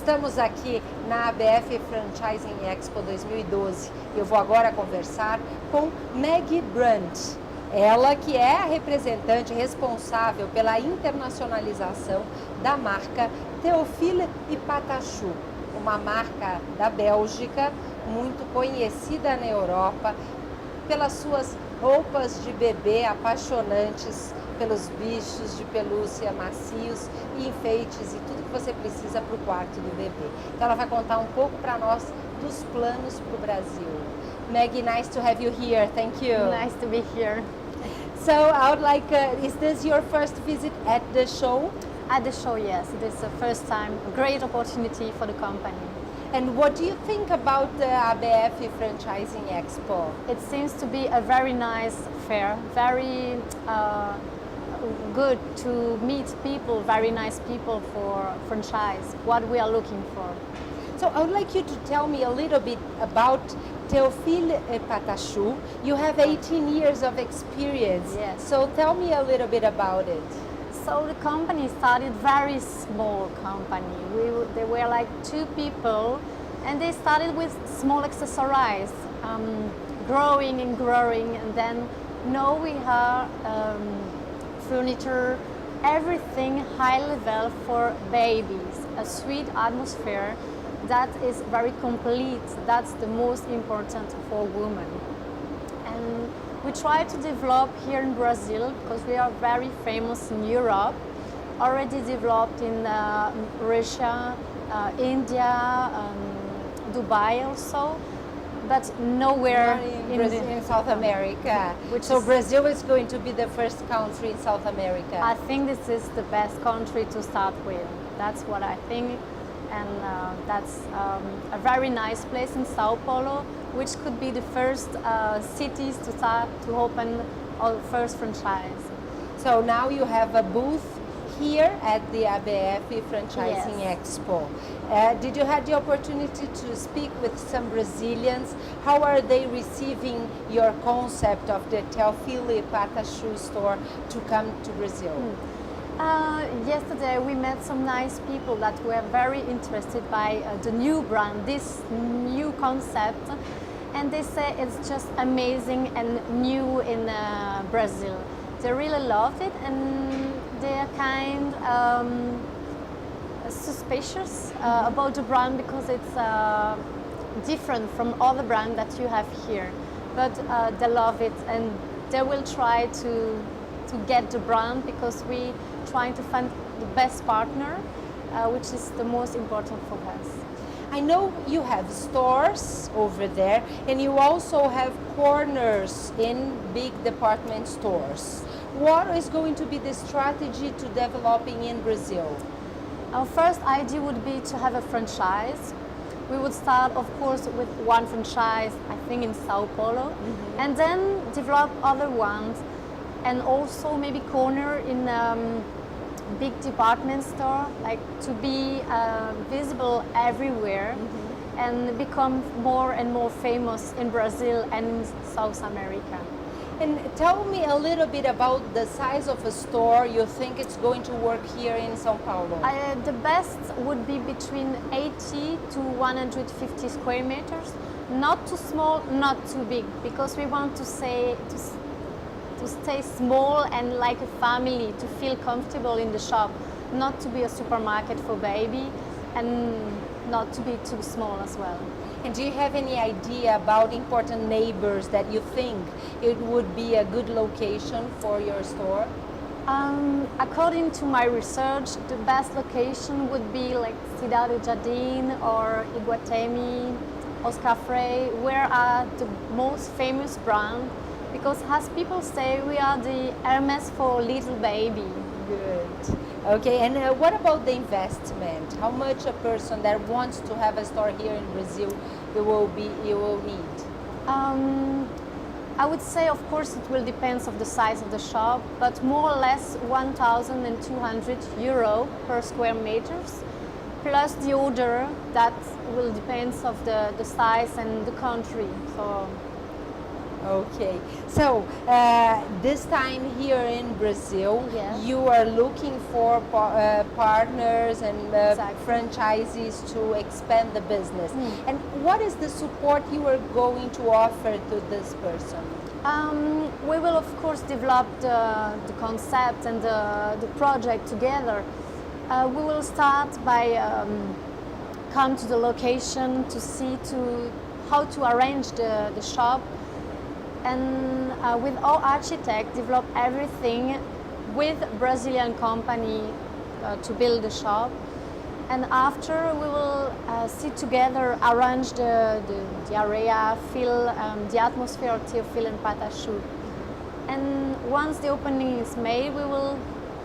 Estamos aqui na ABF Franchising Expo 2012. Eu vou agora conversar com Meiggie Brandt. Ela que é a representante responsável pela internacionalização da marca Théophile e Patachou, uma marca da Bélgica muito conhecida na Europa pelas suas roupas de bebê apaixonantes, pelos bichos de pelúcia macios e enfeites e tudo que você precisa para o quarto do bebê. Então ela vai contar um pouco para nós dos planos para o Brasil. Meiggie, nice to have you here. Thank you. Nice to be here. So I would like, is this your first visit at the show? At the show, yes. It is the first time. Great opportunity for the company. And what do you think about the ABF Franchising Expo? It seems to be a very nice fair, very good to meet people, very nice people for franchise, what we are looking for. So I would like you to tell me a little bit about Théophile et Patachou. You have 18 years of experience. Yes. So tell me a little bit about it. So the company started very small company. They were like 2 people, and they started with small accessories, growing and growing, and then now we have furniture, everything high level for babies, a sweet atmosphere that is very complete. That's the most important for women. And we try to develop here in Brazil because we are very famous in Europe, already developed in Russia, India, Dubai also, but nowhere in South America. So Brazil is going to be the first country in South America. I think this is the best country to start with. That's what I think. And that's a very nice place in Sao Paulo, which could be the first cities to start to open our first franchise. So now you have a booth here at the ABF Franchising Yes. Expo. Did you have the opportunity to speak with some Brazilians? How are they receiving your concept of the Théophile Patachou store to come to Brazil? Yesterday we met some nice people that were very interested by the new brand, this new concept, and they say it's just amazing and new in Brazil. They really loved it, and they are kind suspicious about the brand because it's different from other brands that you have here. But they love it, and they will try to get the brand because we trying to find the best partner, which is the most important for us. I know you have stores over there, and you also have corners in big department stores. What is going to be the strategy to developing in Brazil? Our first idea would be to have a franchise. We would start, of course, with one franchise, I think in Sao Paulo, and then develop other ones, and also maybe corner in big department store, like to be visible everywhere and become more and more famous in Brazil and in South America. And tell me a little bit about the size of a store you think it's going to work here in São Paulo. The best would be between 80 to 150 square meters. Not too small, not too big, because we want to stay small and like a family, to feel comfortable in the shop, not to be a supermarket for baby and not to be too small as well. And do you have any idea about important neighbors that you think it would be a good location for your store? According to my research, the best location would be like Cidade Jardim or Iguatemi, Oscar Freire, where are the most famous brand, because as people say, we are the Hermes for little baby. Good. Okay, and what about the investment? How much a person that wants to have a store here in Brazil you will need? I would say, of course, it will depend on the size of the shop, but more or less 1,200 euro per square meters, plus the order that will depend on the size and the country. So Okay, so this time here in Brazil, Yes. you are looking for partners and Exactly. franchisees to expand the business. Mm. And what is the support you are going to offer to this person? We will of course develop the concept and the project together. We will start by come to the location to see how to arrange the shop, and with our architect develop everything with Brazilian company to build the shop. And after we will sit together, arrange the area, feel the atmosphere of Théophile and Patachou. And once the opening is made, we will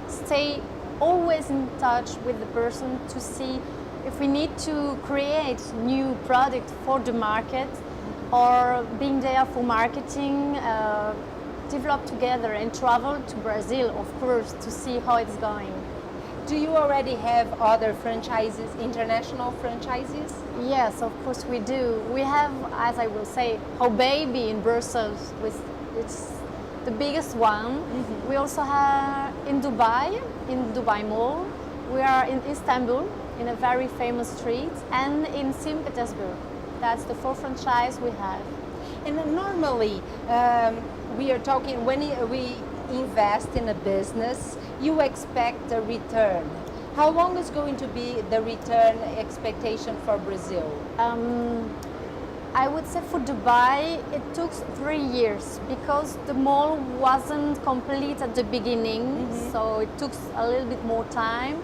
stay always in touch with the person to see if we need to create new product for the market or being there for marketing, develop together and travel to Brazil, of course, to see how it's going. Do you already have other franchises, international franchises? Yes, of course we do. We have, as I will say, Ho Baby in Brussels, it's the biggest one. Mm-hmm. We also have in Dubai Mall. We are in Istanbul, in a very famous street, and in St. Petersburg. That's the 4 franchise we have. And normally, we are talking, when we invest in a business, you expect a return. How long is going to be the return expectation for Brazil? I would say for Dubai, it took 3 years because the mall wasn't complete at the beginning, mm-hmm. so it took a little bit more time.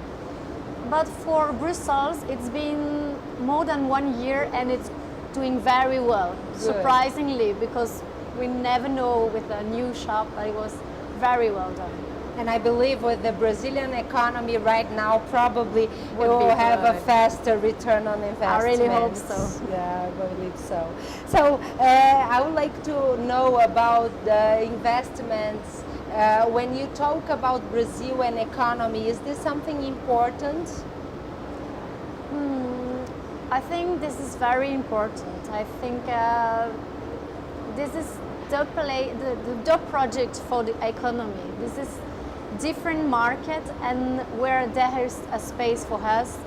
But for Brussels, it's been more than 1 year and it's doing very well, good. Surprisingly, because we never know with a new shop, but it was very well done. And I believe with the Brazilian economy right now, probably it will have a faster return on investment. I really hope so. Yeah, I believe so. So I would like to know about the investments. When you talk about Brazil and economy, is this something important? I think this is very important. I think this is the project for the economy. This is different market and where there is a space for us,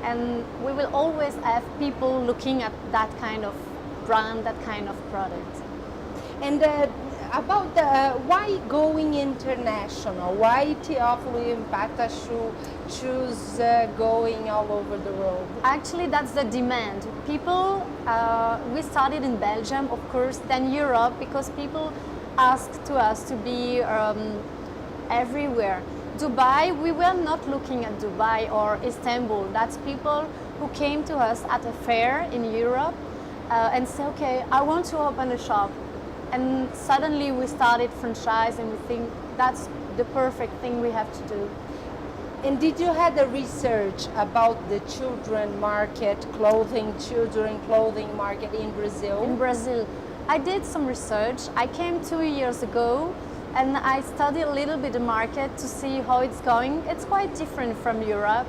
and we will always have people looking at that kind of brand, that kind of product. And about why going international? Why Théophile and Patachou choose going all over the world? Actually, that's the demand. People, we started in Belgium, of course, then Europe, because people asked to us to be everywhere. Dubai, we were not looking at Dubai or Istanbul. That's people who came to us at a fair in Europe and say, okay, I want to open a shop. And suddenly we started franchise and we think that's the perfect thing we have to do. And did you have the research about the children clothing market in Brazil? In Brazil, I did some research. I came 2 years ago and I studied a little bit the market to see how it's going. It's quite different from Europe,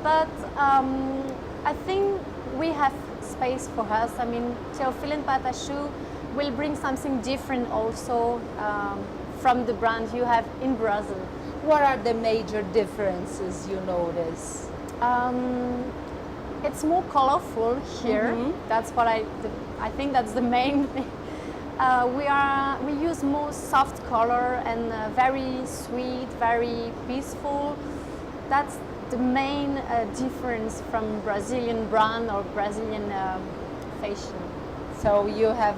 but I think we have space for us. I mean, Théophile and Patachou will bring something different also from the brand you have in Brazil. What are the major differences you notice? It's more colorful here. Mm-hmm. That's what I think that's the main thing. We use more soft color and very sweet, very peaceful. That's the main difference from Brazilian brand or Brazilian fashion. So you have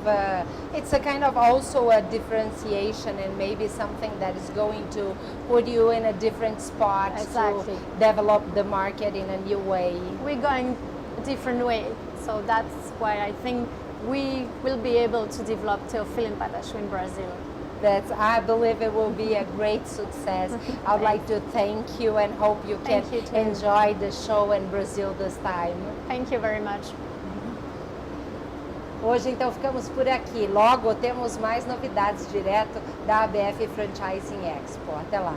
it's a kind of also a differentiation and maybe something that is going to put you in a different spot. Exactly. To develop the market in a new way. We're going a different way, so that's why I think we will be able to develop Théophile and Patachou in Brazil. I believe it will be a great success. I would like to thank you and hope you can enjoy the show in Brazil this time. Thank you very much. Hoje, então, ficamos por aqui. Logo temos mais novidades direto da ABF Franchising Expo. Até lá!